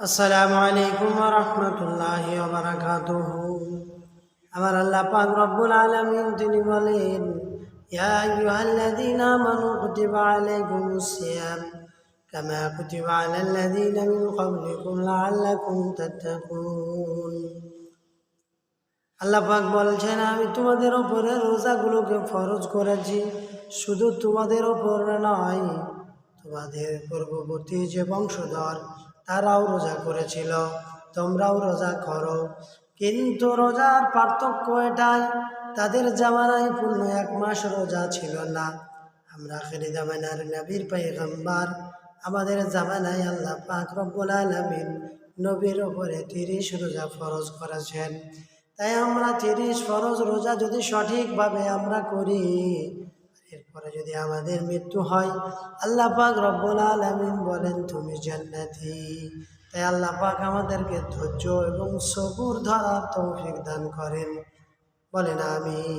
আসসালামু আলাইকুম ওয়া রাহমাতুল্লাহি ওয়া বারাকাতুহু। আমার আল্লাহ পাক রব্বুল আলামিন তিনি বলেন, ইয়া আইয়ুহাল্লাযীনা আমানু কুতিবা আলাইকুমুস সিয়াম কামা কুতিবা আলাল্লাযীনা মিন ক্বাবলিকুম লাআল্লাকুম তাত্তাকুন। আল্লাহ পাক বলছেন, আমি তোমাদের উপরে রোজাগুলোকে ফরজ করেছি, শুধু তোমাদের উপর নয়, তোমাদের পূর্ববর্তী যে বংশধর তারাও রোজা করেছিল, তোমরাও রোজা করো। কিন্তু রোজার পার্থক্য এটাই, তাদের জামানায় পূর্ণ 1 মাস রোজা ছিল না। আমরা আখিরি জামানার নবীর পয়গম্বর, আমাদের জামানায় আল্লাহ পাক রব্বুল আলামিন নবীর উপরে 30 রোজা ফরজ করেছেন। তাই আমরা 30 ফরজ রোজা যদি সঠিকভাবে আমরা করি, এরপরে যদি আমাদের মৃত্যু হয়, আল্লাহ পাক রব্বুল আলামিন বলেন তুমি জান্নাতি। তাই আল্লাহ পাক আমাদেরকে ধৈর্য এবং সবুর ধরার তৌফিক দান করেন, বলেন আমিন।